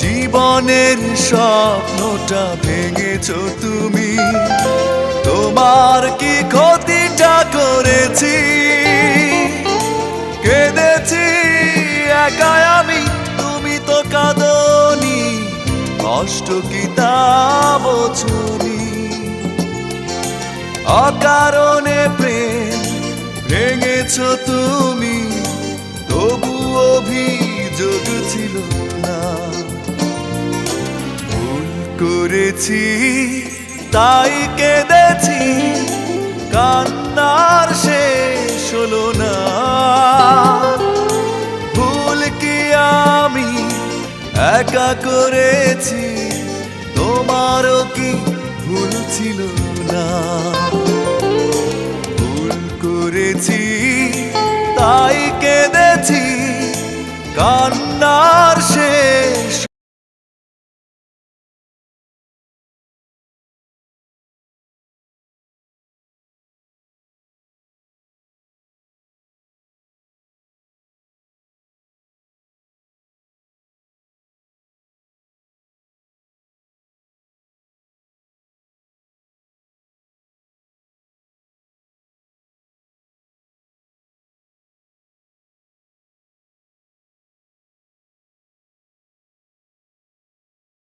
জীবনের স্বপ্নটা ভেঙেছো তুমি। তোমার কি ক্ষতিটা করেছি? কেঁদেছি একা আমি, তুমি তো কাঁদনি। কষ্ট কি তা বোঝনি? অকারণে প্রেম ভেঙেছো তুমি, তবু অভিযোগ ছিল না। ভুল করেছি তাই কেঁদেছি, কান্নার শেষ হলো না। ভুল কি আমি একা করেছি? তোমারও কি ভুল ছিল না? ভুল করেছি তাই কেঁদেছি, কান্না